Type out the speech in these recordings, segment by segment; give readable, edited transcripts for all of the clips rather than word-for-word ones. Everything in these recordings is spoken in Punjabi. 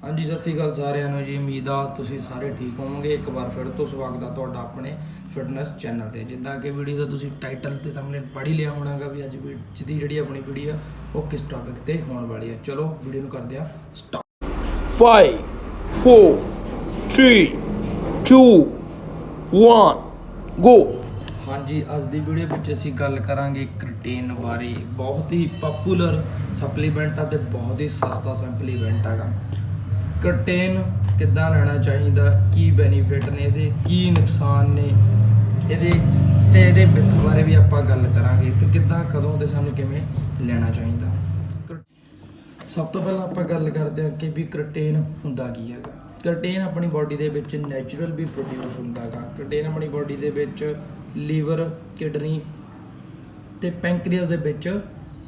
हाँ जी सत श्रीकाल सारिਆਂ ਨੂੰ जी उम्मीद आ ਤੁਸੀਂ ਸਾਰੇ ਠੀਕ ਹੋਵੋਗੇ। ਇੱਕ ਵਾਰ ਫਿਰ ਤੋਂ ਸਵਾਗਤ ਆ ਤੁਹਾਡਾ ਆਪਣੇ ਫਿਟਨੈਸ ਚੈਨਲ ਤੇ। ਜਿੱਦਾਂ ਕਿ ਵੀਡੀਓ ਦਾ ਤੁਸੀਂ ਟਾਈਟਲ ਤੇ ਥੰਬਨੇਲ ਪੜ੍ਹ ਹੀ ਲਿਆ ਹੋਣਾਗਾ ਵੀ ਅੱਜ ਦੀ ਜਿਹੜੀ ਆਪਣੀ ਵੀਡੀਓ ਉਹ ਕਿਸ ਟੌਪਿਕ ਤੇ ਹੋਣ ਵਾਲੀ ਹੈ। ਚਲੋ ਵੀਡੀਓ ਨੂੰ ਕਰਦੇ ਆ ਸਟਾਰਟ। 5 4 3 2 1 ਗੋ। हाँ जी ਅੱਜ ਦੀ ਵੀਡੀਓ ਵਿੱਚ ਅਸੀਂ ਗੱਲ ਕਰਾਂਗੇ ਕ੍ਰੀਟੀਨ ਬਾਰੇ। ਬਹੁਤ ਹੀ ਪਪੂਲਰ ਸਪਲੀਮੈਂਟ ਆ ਤੇ ਬਹੁਤ ਹੀ ਸਸਤਾ ਸਪਲੀਮੈਂਟ ਹੈਗਾ। ਕ੍ਰੀਟੀਨ ਕਿੱਦਾਂ ਲੈਣਾ ਚਾਹੀਦਾ, ਕੀ ਬੈਨੀਫਿਟ ਨੇ ਇਹਦੇ, ਕੀ ਨੁਕਸਾਨ ਨੇ ਇਹਦੇ ਤੇ ਇਹਦੇ ਮਿੱਥ ਬਾਰੇ ਵੀ ਆਪਾਂ ਗੱਲ ਕਰਾਂਗੇ ਤੇ ਕਿੱਦਾਂ ਕਦੋਂ ਤੇ ਸਾਨੂੰ ਕਿਵੇਂ ਲੈਣਾ ਚਾਹੀਦਾ। ਸਭ ਤੋਂ ਪਹਿਲਾਂ ਆਪਾਂ ਗੱਲ ਕਰਦੇ ਹਾਂ ਕਿ ਵੀ ਕ੍ਰੀਟੀਨ ਹੁੰਦਾ ਕੀ ਹੈਗਾ। ਕ੍ਰੀਟੀਨ ਆਪਣੀ ਬਾਡੀ ਦੇ ਵਿੱਚ ਨੈਚੁਰਲ ਵੀ ਪ੍ਰੋਡਿਊਸ ਹੁੰਦਾ ਹੈਗਾ। ਕ੍ਰੀਟੀਨ ਆਪਣੀ ਬਾਡੀ ਦੇ ਵਿੱਚ ਲੀਵਰ, ਕਿਡਨੀ ਤੇ ਪੈਂਕਰੀਅਸ ਦੇ ਵਿੱਚ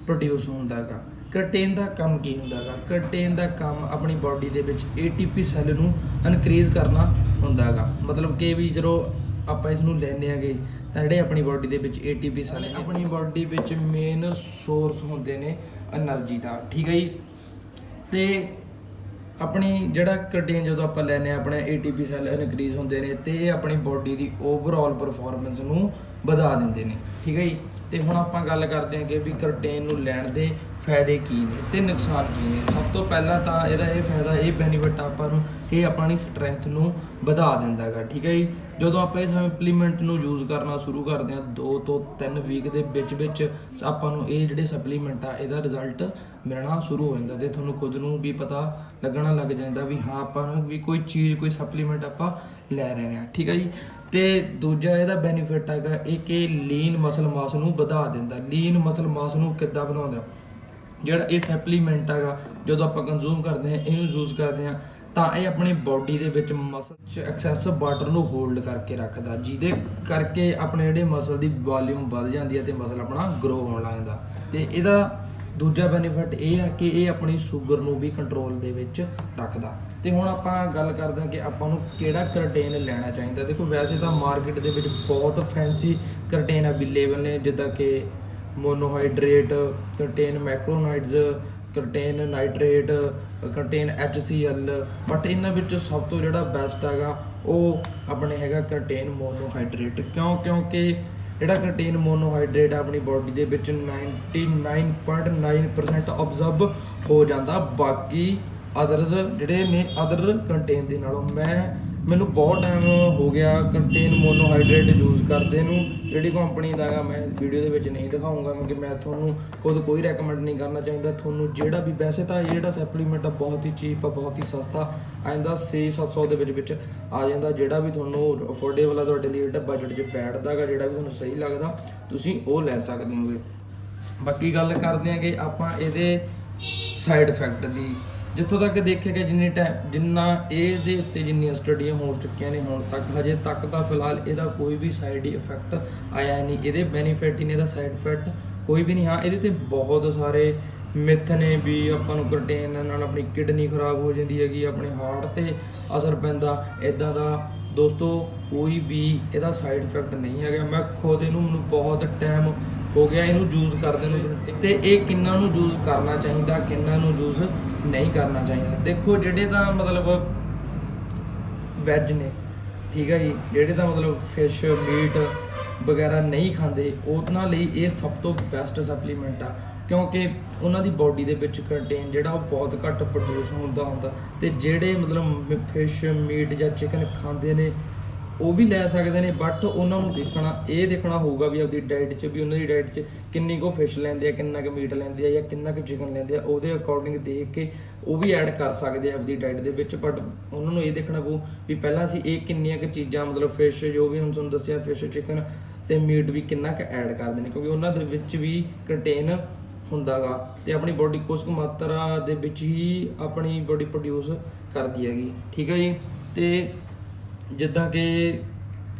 ਪ੍ਰੋਡਿਊਸ ਹੁੰਦਾ ਹੈਗਾ। ਕ੍ਰੀਟੀਨ ਦਾ ਕੰਮ ਕੀ ਹੁੰਦਾ ਹੈਗਾ? ਕ੍ਰੀਟੀਨ ਦਾ ਕੰਮ ਆਪਣੀ ਬਾਡੀ ਦੇ ਵਿੱਚ ATP ਸੈੱਲ ਨੂੰ ਇਨਕਰੀਜ਼ ਕਰਨਾ ਹੁੰਦਾ ਹੈਗਾ। ਮਤਲਬ ਕਿ ਵੀ ਜਦੋਂ ਆਪਾਂ ਇਸ ਨੂੰ ਲੈਂਦੇ ਆਂਗੇ ਤਾਂ ਜਿਹੜੇ ਆਪਣੀ ਬਾਡੀ ਦੇ ਵਿੱਚ ATP ਸੈੱਲ ਨੇ ਆਪਣੀ ਬਾਡੀ ਵਿੱਚ ਮੇਨ ਸੋਰਸ ਹੁੰਦੇ ਨੇ એનર્ਜੀ ਦਾ, ਠੀਕ ਹੈ ਜੀ। ਤੇ ਆਪਣੀ ਜਿਹੜਾ ਕ੍ਰੀਟੀਨ ਜਦੋਂ ਆਪਾਂ ਲੈਂਦੇ ਹਾਂ ਆਪਣੇ ATP ਸੈੱਲ ਇਨਕਰੀਜ਼ ਹੁੰਦੇ ਨੇ ਤੇ ਇਹ ਆਪਣੀ ਬਾਡੀ ਦੀ ਓਵਰਆਲ ਪਰਫਾਰਮੈਂਸ ਨੂੰ ਵਧਾ ਦਿੰਦੇ ਨੇ, ਠੀਕ ਹੈ ਜੀ। ਤੇ ਹੁਣ ਆਪਾਂ ਗੱਲ ਕਰਦੇ ਹਾਂ ਕਿ ਵੀ ਕ੍ਰੀਟੀਨ ਨੂੰ ਲੈਣ ਦੇ ਫਾਇਦੇ ਕੀ ਨੇ ਤੇ ਨੁਕਸਾਨ ਕੀ ਨੇ। ਸਭ ਤੋਂ ਪਹਿਲਾਂ ਤਾਂ ਇਹਦਾ ਇਹ ਫਾਇਦਾ, ਇਹ ਬੈਨੀਫਿਟ ਆਪਾਂ ਨੂੰ ਕਿ ਆਪਣੀ ਸਟਰੈਂਥ ਨੂੰ ਵਧਾ ਦਿੰਦਾ ਹੈਗਾ, ਠੀਕ ਹੈ ਜੀ। ਜਦੋਂ ਆਪਾਂ ਇਹ ਸਪਲੀਮੈਂਟ ਨੂੰ ਯੂਜ਼ ਕਰਨਾ ਸ਼ੁਰੂ ਕਰਦੇ ਹਾਂ 2 ਤੋਂ 3 ਵੀਕ ਦੇ ਵਿੱਚ ਆਪਾਂ ਨੂੰ ਇਹ ਜਿਹੜੇ ਸਪਲੀਮੈਂਟ ਆ ਇਹਦਾ ਰਿਜ਼ਲਟ ਮਿਲਣਾ ਸ਼ੁਰੂ ਹੋ ਜਾਂਦਾ ਤੇ ਤੁਹਾਨੂੰ ਖੁਦ ਨੂੰ ਵੀ ਪਤਾ ਲੱਗਣਾ ਲੱਗ ਜਾਂਦਾ ਵੀ ਹਾਂ ਆਪਾਂ ਨੂੰ ਵੀ ਕੋਈ ਚੀਜ਼, ਕੋਈ ਸਪਲੀਮੈਂਟ ਆਪਾਂ ਲੈ ਰਹੇ ਹਾਂ, ਠੀਕ ਹੈ ਜੀ। ਤੇ ਦੂਜਾ ਇਹਦਾ ਬੈਨੀਫਿਟ ਹੈਗਾ ਇਹ ਕਿ ਲੀਨ ਮਸਲ ਮਾਸ ਨੂੰ ਵਧਾ ਦਿੰਦਾ। ਲੀਨ ਮਸਲ ਮਾਸ ਨੂੰ ਕਿੱਦਾਂ ਬਣਾਉਂਦਾ? ਜਿਹੜਾ ਇਹ ਸਪਲੀਮੈਂਟ ਹੈਗਾ ਜਦੋਂ ਆਪਾਂ ਕੰਜ਼ੂਮ ਕਰਦੇ ਹਾਂ, ਇਹਨੂੰ ਯੂਜ਼ ਕਰਦੇ ਹਾਂ ਤਾਂ ਇਹ ਆਪਣੀ ਬਾਡੀ ਦੇ ਵਿੱਚ ਮਸਲ 'ਚ ਐਕਸੈਸ ਵਾਟਰ ਨੂੰ ਹੋਲਡ ਕਰਕੇ ਰੱਖਦਾ, ਜਿਹਦੇ ਕਰਕੇ ਆਪਣੇ ਜਿਹੜੇ ਮਸਲ ਦੀ ਵੋਲਿਊਮ ਵੱਧ ਜਾਂਦੀ ਹੈ ਤੇ ਮਸਲ ਆਪਣਾ ਗਰੋ ਹੋਣ ਲੱਗ ਜਾਂਦਾ। ਤੇ ਇਹਦਾ ਦੂਜਾ ਬੈਨੀਫਿਟ ਇਹ ਹੈ ਕਿ ਇਹ ਆਪਣੀ ਸ਼ੂਗਰ ਨੂੰ ਵੀ ਕੰਟਰੋਲ ਦੇ ਵਿੱਚ ਰੱਖਦਾ। ਤੇ ਹੁਣ ਆਪਾਂ ਗੱਲ ਕਰਦੇ ਹਾਂ ਕਿ ਆਪਾਂ ਨੂੰ ਕਿਹੜਾ ਕ੍ਰੀਟੀਨ ਲੈਣਾ ਚਾਹੀਦਾ। ਦੇਖੋ ਵੈਸੇ ਤਾਂ ਮਾਰਕੀਟ ਦੇ ਵਿੱਚ ਬਹੁਤ ਫੈਂਸੀ ਕ੍ਰੀਟੀਨ ਅਵੇਲੇਬਲ ਨੇ, ਜਿੱਦਾਂ ਕਿ ਮੋਨੋਹਾਈਡਰੇਟ ਕ੍ਰੀਟੀਨ, ਮੈਕਰੋਨਾਈਡਸ ਕ੍ਰੀਟੀਨ, ਨਾਈਟਰੇਟ ਕ੍ਰੀਟੀਨ, HCl। ਬਟ ਇਹਨਾਂ ਵਿੱਚੋਂ ਸਭ ਤੋਂ ਜਿਹੜਾ ਬੈਸਟ ਹੈਗਾ ਉਹ ਆਪਣੇ ਹੈਗਾ ਕ੍ਰੀਟੀਨ ਮੋਨੋਹਾਈਡਰੇਟ। ਕਿਉਂਕਿ ਜਿਹੜਾ ਕ੍ਰੀਟੀਨ ਮੋਨੋਹਾਈਡਰੇਟ ਆਪਣੀ ਬਾਡੀ ਦੇ ਵਿੱਚ 99.9% ਅਬਜ਼ਰਬ ਹੋ ਜਾਂਦਾ ਬਾਕੀ ਅਦਰਸ ਜਿਹੜੇ ਨੇ ਅਦਰ ਕ੍ਰੀਟੀਨ ਦੇ ਨਾਲੋਂ। ਮੈਨੂੰ ਬਹੁਤ ਟਾਈਮ ਹੋ ਗਿਆ ਕ੍ਰੀਟੀਨ ਮੋਨੋਹਾਈਡਰੇਟ ਯੂਜ਼ ਕਰਦੇ ਨੂੰ। ਜਿਹੜੀ ਕੰਪਨੀ ਦਾ ਹੈਗਾ ਮੈਂ ਵੀਡੀਓ ਦੇ ਵਿੱਚ ਨਹੀਂ ਦਿਖਾਊਂਗਾ ਕਿਉਂਕਿ ਮੈਂ ਤੁਹਾਨੂੰ ਖੁਦ ਕੋਈ ਰეკਮੈਂਡ ਨਹੀਂ ਕਰਨਾ ਚਾਹੀਦਾ। ਤੁਹਾਨੂੰ ਜਿਹੜਾ ਵੀ, ਵੈਸੇ ਤਾਂ ਇਹ ਜਿਹੜਾ ਸਪਲੀਮੈਂਟ ਆ ਬਹੁਤ ਹੀ ਚੀਪ ਆ, ਬਹੁਤ ਹੀ ਸਸਤਾ ਆ ਜਾਂਦਾ, 600-700 ਦੇ ਵਿੱਚ ਆ ਜਾਂਦਾ। ਜਿਹੜਾ ਵੀ ਤੁਹਾਨੂੰ ਅਫੋਰਡੇਬਲ ਆ ਤੁਹਾਡੇ ਲਈ, ਜਿਹੜਾ ਬਜਟ 'ਚ ਬੈਠਦਾ ਹੈਗਾ, ਜਿਹੜਾ ਵੀ ਤੁਹਾਨੂੰ ਸਹੀ ਲੱਗਦਾ ਤੁਸੀਂ ਉਹ ਲੈ ਸਕਦੇ ਹੋਗੇ। ਬਾਕੀ ਗੱਲ ਕਰਦੇ ਹਾਂ ਕਿ ਆਪਾਂ ਇਹਦੇ ਸਾਈਡ ਇਫੈਕਟ ਦੀ। ਜਿੱਥੋਂ ਤੱਕ ਦੇਖਿਆ ਗਿਆ ਜਿੰਨਾ ਇਹਦੇ ਉੱਤੇ ਜਿੰਨੀਆਂ ਸਟੱਡੀਆਂ ਹੋ ਚੁੱਕੀਆਂ ਨੇ ਹੁਣ ਤੱਕ, ਹਜੇ ਤੱਕ ਤਾਂ ਫਿਲਹਾਲ ਇਹਦਾ ਕੋਈ ਵੀ ਸਾਈਡ ਇਫੈਕਟ ਆਇਆ ਨਹੀਂ। ਇਹਦੇ ਬੈਨੀਫਿਟ ਹੀ ਨੇ, ਇਹਦਾ ਸਾਈਡ ਇਫੈਕਟ ਕੋਈ ਵੀ ਨਹੀਂ। ਹਾਂ ਇਹਦੇ ਤੇ ਬਹੁਤ ਸਾਰੇ ਮਿੱਥ ਨੇ ਵੀ ਆਪਾਂ ਨੂੰ ਕ੍ਰੀਟੀਨ ਨਾਲ ਆਪਣੀ ਕਿਡਨੀ ਖਰਾਬ ਹੋ ਜਾਂਦੀ ਹੈਗੀ, ਆਪਣੇ ਹਾਰਟ ਤੇ ਅਸਰ ਪੈਂਦਾ। ਇੱਦਾਂ ਦਾ ਦੋਸਤੋ ਕੋਈ ਵੀ ਇਹਦਾ ਸਾਈਡ ਇਫੈਕਟ ਨਹੀਂ ਹੈਗਾ। ਮੈਂ ਖੁਦ ਮੈਨੂੰ ਬਹੁਤ ਟਾਈਮ ਹੋ ਗਿਆ ਇਹਨੂੰ ਯੂਜ਼ ਕਰਦੇ ਨੂੰ ਤੇ ਇਹ ਕਿੰਨਾਂ ਨੂੰ ਯੂਜ਼ ਕਰਨਾ ਚਾਹੀਦਾ, ਕਿੰਨਾਂ ਨੂੰ ਯੂਜ਼ ਨਹੀਂ ਕਰਨਾ ਚਾਹੀਦਾ। ਦੇਖੋ ਜਿਹੜੇ ਤਾਂ ਮਤਲਬ ਵੈਜ ਨੇ, ਠੀਕ ਹੈ ਜੀ, ਜਿਹੜੇ ਤਾਂ ਮਤਲਬ ਫਿਸ਼, ਮੀਟ ਵਗੈਰਾ ਨਹੀਂ ਖਾਂਦੇ, ਉਹਨਾਂ ਲਈ ਇਹ ਸਭ ਤੋਂ ਬੈਸਟ ਸਪਲੀਮੈਂਟ ਆ ਕਿਉਂਕਿ ਉਹਨਾਂ ਦੀ ਬਾਡੀ ਦੇ ਵਿੱਚ ਕ੍ਰੀਟੀਨ ਜਿਹੜਾ ਉਹ ਬਹੁਤ ਘੱਟ ਪ੍ਰੋਡਿਊਸ ਹੁੰਦਾ। ਤੇ ਜਿਹੜੇ ਮਤਲਬ ਫਿਸ਼, ਮੀਟ ਜਾਂ ਚਿਕਨ ਖਾਂਦੇ ਨੇ ਉਹ ਵੀ ਲੈ ਸਕਦੇ ਨੇ, ਬਟ ਉਹਨਾਂ ਨੂੰ ਦੇਖਣਾ ਹੋਊਗਾ ਵੀ ਆਪਦੀ ਡਾਈਟ 'ਚ ਵੀ ਉਹਨਾਂ ਦੀ ਡਾਈਟ 'ਚ ਕਿੰਨੀ ਕੁ ਫਿਸ਼ ਲੈਂਦੇ ਆ, ਕਿੰਨਾ ਕੁ ਮੀਟ ਲੈਂਦੇ ਆ ਜਾਂ ਕਿੰਨਾ ਕੁ ਚਿਕਨ ਲੈਂਦੇ ਆ, ਉਹਦੇ ਅਕੋਰਡਿੰਗ ਦੇਖ ਕੇ ਉਹ ਵੀ ਐਡ ਕਰ ਸਕਦੇ ਆ ਆਪਦੀ ਡਾਈਟ ਦੇ ਵਿੱਚ। ਬਟ ਉਹਨਾਂ ਨੂੰ ਇਹ ਦੇਖਣਾ ਪਊ ਵੀ ਪਹਿਲਾਂ ਅਸੀਂ ਇਹ ਕਿੰਨੀਆਂ ਕੁ ਚੀਜ਼ਾਂ ਮਤਲਬ ਫਿਸ਼ ਜੋ ਵੀ ਹੁਣ ਤੁਹਾਨੂੰ ਦੱਸਿਆ, ਫਿਸ਼, ਚਿਕਨ ਤੇ ਮੀਟ ਵੀ ਕਿੰਨਾ ਕੁ ਐਡ ਕਰਦੇ ਨੇ ਕਿਉਂਕਿ ਉਹਨਾਂ ਦੇ ਵਿੱਚ ਵੀ ਕ੍ਰੀਟੀਨ ਹੁੰਦਾ ਗਾ ਤੇ ਆਪਣੀ ਬਾਡੀ ਕੁਝ ਕੁ ਮਾਤਰਾ ਦੇ ਵਿੱਚ ਹੀ ਆਪਣੀ ਬਾਡੀ ਪ੍ਰੋਡਿਊਸ ਕਰਦੀ ਹੈਗੀ, ਠੀਕ ਹੈ ਜੀ। ਤੇ ਜਿੱਦਾਂ ਕਿ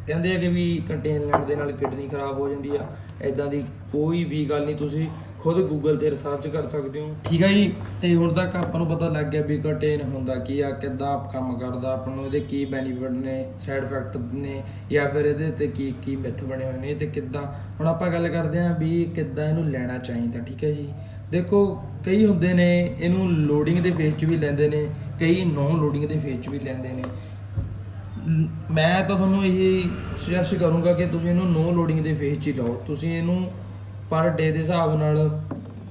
ਕਹਿੰਦੇ ਆ ਕਿ ਵੀ ਕ੍ਰੀਟੀਨ ਲੈਣ ਦੇ ਨਾਲ ਕਿਡਨੀ ਖਰਾਬ ਹੋ ਜਾਂਦੀ ਆ, ਇੱਦਾਂ ਦੀ ਕੋਈ ਵੀ ਗੱਲ ਨਹੀਂ। ਤੁਸੀਂ ਖੁਦ ਗੂਗਲ 'ਤੇ ਰਿਸਰਚ ਕਰ ਸਕਦੇ ਹੋ, ਠੀਕ ਹੈ ਜੀ। ਤੇ ਹੁਣ ਤੱਕ ਆਪਾਂ ਨੂੰ ਪਤਾ ਲੱਗ ਗਿਆ ਵੀ ਕ੍ਰੀਟੀਨ ਹੁੰਦਾ ਕੀ ਆ, ਕਿੱਦਾਂ ਕੰਮ ਕਰਦਾ, ਆਪਾਂ ਨੂੰ ਇਹਦੇ ਕੀ ਬੈਨੀਫਿਟ ਨੇ, ਸਾਈਡ ਇਫੈਕਟ ਨੇ, ਜਾਂ ਫਿਰ ਇਹਦੇ 'ਤੇ ਕੀ ਮਿੱਥ ਬਣੇ ਹੋਏ ਨੇ ਤੇ ਕਿੱਦਾਂ। ਹੁਣ ਆਪਾਂ ਗੱਲ ਕਰਦੇ ਹਾਂ ਵੀ ਕਿੱਦਾਂ ਇਹਨੂੰ ਲੈਣਾ ਚਾਹੀਦਾ, ਠੀਕ ਹੈ ਜੀ। ਦੇਖੋ ਕਈ ਹੁੰਦੇ ਨੇ ਇਹਨੂੰ ਲੋਡਿੰਗ ਦੇ ਫੇਸ 'ਚ ਵੀ ਲੈਂਦੇ ਨੇ, ਕਈ ਨੋ ਲੋਡਿੰਗ ਦੇ ਫੇਸ 'ਚ ਵੀ ਲੈਂਦੇ ਨੇ। ਮੈਂ ਤਾਂ ਤੁਹਾਨੂੰ ਇਹ ਸੁਜੈਸਟ ਕਰੂੰਗਾ ਕਿ ਤੁਸੀਂ ਇਹਨੂੰ ਨੋ ਲੋਡਿੰਗ ਦੇ ਫੇਸ 'ਚ ਹੀ ਲਓ। ਤੁਸੀਂ ਇਹਨੂੰ ਪਰ ਡੇ ਦੇ ਹਿਸਾਬ ਨਾਲ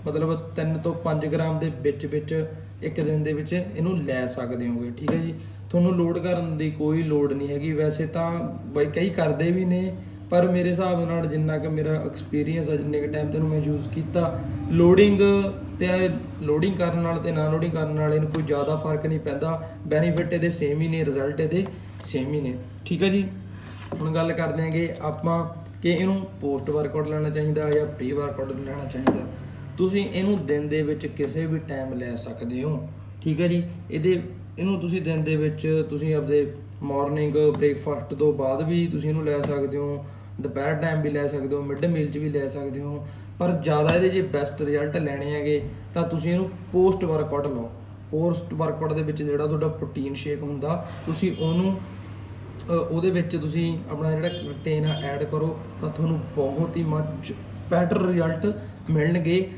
ਮਤਲਬ 3 ਤੋਂ 5 ਗ੍ਰਾਮ ਦੇ ਵਿੱਚ ਇੱਕ ਦਿਨ ਦੇ ਵਿੱਚ ਇਹਨੂੰ ਲੈ ਸਕਦੇ ਹੋਗੇ, ਠੀਕ ਹੈ ਜੀ। ਤੁਹਾਨੂੰ ਲੋਡ ਕਰਨ ਦੀ ਕੋਈ ਲੋੜ ਨਹੀਂ ਹੈਗੀ। ਵੈਸੇ ਤਾਂ ਬਈ ਕਈ ਕਰਦੇ ਵੀ ਨੇ, ਪਰ ਮੇਰੇ ਹਿਸਾਬ ਨਾਲ ਜਿੰਨਾ ਕਿ ਮੇਰਾ ਐਕਸਪੀਰੀਅੰਸ ਹੈ, ਜਿੰਨੇ ਕੁ ਟਾਈਮ ਤੈਨੂੰ ਮੈਂ ਯੂਜ਼ ਕੀਤਾ, ਲੋਡਿੰਗ ਕਰਨ ਨਾਲ ਤੇ ਨਾ ਲੋਡਿੰਗ ਕਰਨ ਨਾਲ ਇਹਨੂੰ ਕੋਈ ਜ਼ਿਆਦਾ ਫਰਕ ਨਹੀਂ ਪੈਂਦਾ। ਬੈਨੀਫਿਟ ਇਹਦੇ ਸੇਮ ਹੀ ਨੇ, ਰਿਜ਼ਲਟ ਇਹਦੇ ਸੇਮ ਹੀ ਨੇ, ਠੀਕ ਹੈ ਜੀ। ਹੁਣ ਗੱਲ ਕਰਦੇ ਹਾਂਗੇ ਆਪਾਂ ਕਿ ਇਹਨੂੰ ਪੋਸਟ ਵਰਕਆਊਟ ਲੈਣਾ ਚਾਹੀਦਾ ਜਾਂ ਪ੍ਰੀ ਵਰਕਆਊਟ ਲੈਣਾ ਚਾਹੀਦਾ। ਤੁਸੀਂ ਇਹਨੂੰ ਦਿਨ ਦੇ ਵਿੱਚ ਕਿਸੇ ਵੀ ਟਾਈਮ ਲੈ ਸਕਦੇ ਹੋ, ਠੀਕ ਹੈ ਜੀ। ਇਹਨੂੰ ਤੁਸੀਂ ਦਿਨ ਦੇ ਵਿੱਚ ਤੁਸੀਂ ਆਪਦੇ ਮਾਰਨਿੰਗ ਬ੍ਰੇਕਫਾਸਟ ਤੋਂ ਬਾਅਦ ਵੀ ਤੁਸੀਂ ਇਹਨੂੰ ਲੈ ਸਕਦੇ ਹੋ, ਦੁਪਹਿਰ ਟਾਈਮ ਵੀ ਲੈ ਸਕਦੇ ਹੋ, ਮਿਡ ਮੀਲ 'ਚ ਵੀ ਲੈ ਸਕਦੇ ਹੋ। ਪਰ ਜ਼ਿਆਦਾ ਇਹਦੇ ਜੇ ਬੈਸਟ ਰਿਜ਼ਲਟ ਲੈਣੇ ਹੈਗੇ ਤਾਂ ਤੁਸੀਂ ਇਹਨੂੰ ਪੋਸਟ ਵਰਕਆਊਟ ਲਓ। ਪੋਸਟ ਵਰਕਆਊਟ ਦੇ ਵਿੱਚ ਜਿਹੜਾ ਤੁਹਾਡਾ ਪ੍ਰੋਟੀਨ ਸ਼ੇਕ ਹੁੰਦਾ, ਤੁਸੀਂ ਉਹਦੇ ਵਿੱਚ ਤੁਸੀਂ ਆਪਣਾ ਜਿਹੜਾ ਕ੍ਰੀਟੇਨ ਐਡ ਕਰੋ ਤਾਂ ਤੁਹਾਨੂੰ ਬਹੁਤ ਹੀ ਮੱਚ ਬੈਟਰ ਰਿਜ਼ਲਟ ਮਿਲਣਗੇ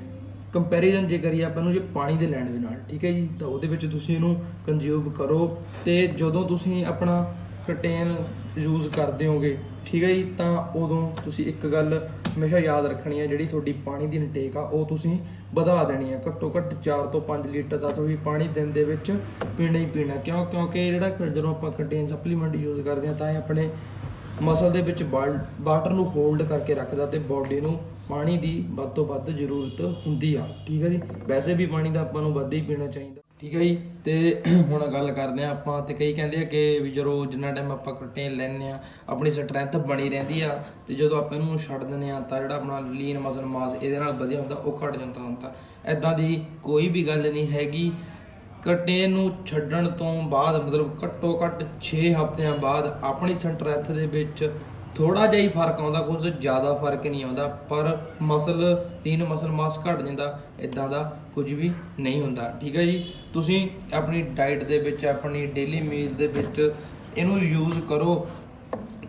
ਕੰਪੈਰੀਜ਼ਨ ਜੇ ਕਰੀਏ ਆਪਾਂ ਨੂੰ ਜੇ ਪਾਣੀ ਦੇ ਲੈਣ ਦੇ ਨਾਲ, ਠੀਕ ਹੈ ਜੀ। ਤਾਂ ਉਹਦੇ ਵਿੱਚ ਤੁਸੀਂ ਇਹਨੂੰ ਕੰਜ਼ਿਊਮ ਕਰੋ ਤੇ ਜਦੋਂ ਤੁਸੀਂ ਆਪਣਾ ਕ੍ਰੀਟੇਨ ਯੂਜ਼ ਕਰਦੇ ਹੋਗੇ, ਠੀਕ ਹੈ ਜੀ, ਤਾਂ ਉਦੋਂ ਤੁਸੀਂ ਇੱਕ ਗੱਲ ਹਮੇਸ਼ਾ ਯਾਦ ਰੱਖਣੀ ਹੈ, ਜਿਹੜੀ ਤੁਹਾਡੀ ਪਾਣੀ ਦੀ ਇਨਟੇਕ ਆ ਉਹ ਤੁਸੀਂ ਵਧਾ ਦੇਣੀ ਹੈ। ਘੱਟੋ ਘੱਟ 4 ਤੋਂ 5 ਲੀਟਰ ਦਾ ਤੁਸੀਂ ਪਾਣੀ ਦਿਨ ਦੇ ਵਿੱਚ ਪੀਣਾ ਹੀ ਪੀਣਾ। ਕਿਉਂਕਿ ਜਿਹੜਾ ਜਦੋਂ ਆਪਾਂ ਕ੍ਰੀਟੇਨ ਸਪਲੀਮੈਂਟ ਯੂਜ਼ ਕਰਦੇ ਹਾਂ ਤਾਂ ਇਹ ਆਪਣੇ ਮਸਲ ਦੇ ਵਿੱਚ ਵਾਟਰ ਨੂੰ ਹੋਲਡ ਕਰਕੇ ਰੱਖਦਾ ਤੇ ਬਾਡੀ ਨੂੰ ਪਾਣੀ ਦੀ ਵੱਧ ਤੋਂ ਵੱਧ ਜ਼ਰੂਰਤ ਹੁੰਦੀ ਆ, ਠੀਕ ਹੈ ਜੀ। ਵੈਸੇ ਵੀ ਪਾਣੀ ਦਾ ਆਪਾਂ ਨੂੰ ਵੱਧ ਹੀ ਪੀਣਾ ਚਾਹੀਦਾ, ਠੀਕ ਹੈ ਜੀ। ਤੇ ਹੁਣ ਗੱਲ ਕਰਦੇ ਹਾਂ ਆਪਾਂ, ਤੇ ਕਈ ਕਹਿੰਦੇ ਆ ਕਿ ਵੀ ਜਦੋਂ ਜਿੰਨਾ ਟਾਈਮ ਆਪਾਂ ਕ੍ਰੀਟੇਨ ਲੈਂਦੇ ਆ ਆਪਣੀ ਸਟਰੈਂਥ ਬਣੀ ਰਹਿੰਦੀ ਆ, ਤੇ ਜਦੋਂ ਆਪਾਂ ਇਹਨੂੰ ਛੱਡ ਦਿੰਦੇ ਆ ਤਾਂ ਜਿਹੜਾ ਆਪਣਾ ਲੀਨ ਮਸਲ ਮਾਸ ਇਹਦੇ ਨਾਲ ਵਧਿਆ ਹੁੰਦਾ ਉਹ ਘਟ ਜਾਂਦਾ ਹੁੰਦਾ। ਇੱਦਾਂ ਦੀ ਕੋਈ ਵੀ ਗੱਲ ਨਹੀਂ ਹੈਗੀ। ਕ੍ਰੀਟੇਨ ਨੂੰ ਛੱਡਣ ਤੋਂ ਬਾਅਦ ਮਤਲਬ ਘੱਟੋ ਘੱਟ 6 ਹਫ਼ਤਿਆਂ ਬਾਅਦ ਆਪਣੀ ਸਟਰੈਂਥ ਦੇ ਵਿੱਚ ਥੋੜਾ ਜਿਹਾ ਹੀ ਫਰਕ ਆਉਂਦਾ, ਕੁਝ ਜ਼ਿਆਦਾ ਫਰਕ ਨਹੀਂ ਆਉਂਦਾ, ਪਰ ਲੀਨ ਮਸਲ ਮਾਸ ਘਟ ਜਾਂਦਾ, ਇਦਾਂ ਦਾ ਕੁਝ ਵੀ ਨਹੀਂ ਹੁੰਦਾ, ਠੀਕ ਹੈ ਜੀ। ਤੁਸੀਂ ਆਪਣੀ ਡਾਈਟ ਦੇ ਵਿੱਚ, ਆਪਣੀ ਡੇਲੀ ਮੀਲ ਦੇ ਵਿੱਚ ਇਹਨੂੰ ਯੂਜ਼ ਕਰੋ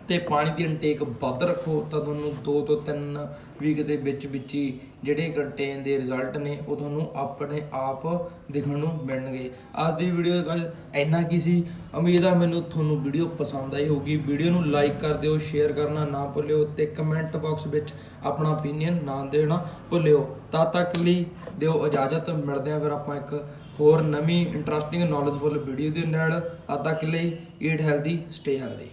ਤੇ ਪਾਣੀ ਦੀ ਇਨਟੇਕ ਵੱਧ ਰੱਖੋ ਤਾਂ ਤੁਹਾਨੂੰ 2 ਤੋਂ 3 ਵੀਕ ਦੇ ਵਿੱਚ ਹੀ ਜਿਹੜੇ ਕ੍ਰੀਟੇਨ ਦੇ ਰਿਜ਼ਲਟ ਨੇ ਉਹ ਤੁਹਾਨੂੰ ਆਪਣੇ ਆਪ ਦਿਖਣ ਨੂੰ ਮਿਲਣਗੇ। ਅੱਜ ਦੀ ਵੀਡੀਓ ਗਾਇਸ ਇੰਨਾ ਕੀ ਸੀ। ਉਮੀਦ ਆ ਮੈਨੂੰ ਤੁਹਾਨੂੰ ਵੀਡੀਓ ਪਸੰਦ ਆਈ ਹੋਊਗੀ। ਵੀਡੀਓ ਨੂੰ ਲਾਈਕ ਕਰ ਦਿਓ, ਸ਼ੇਅਰ ਕਰਨਾ ਨਾ ਭੁੱਲਿਓ ਤੇ ਕਮੈਂਟ ਬਾਕਸ ਵਿੱਚ ਆਪਣਾ ਓਪੀਨੀਅਨ ਨਾ ਦੇਣਾ ਭੁੱਲਿਓ। ਤਦ ਤੱਕ ਲਈ ਦਿਓ ਇਜਾਜ਼ਤ, ਮਿਲਦੇ ਹਾਂ ਫਿਰ ਆਪਾਂ ਇੱਕ ਹੋਰ ਨਵੀਂ ਇੰਟਰਸਟਿੰਗ ਨੌਲੇਜਫੁਲ ਵੀਡੀਓ ਦੇ ਨਾਲ। ਤਦ ਤੱਕ ਲਈ ਈਟ ਹੈਲਦੀ, ਸਟੇ ਹੈਲਦੀ।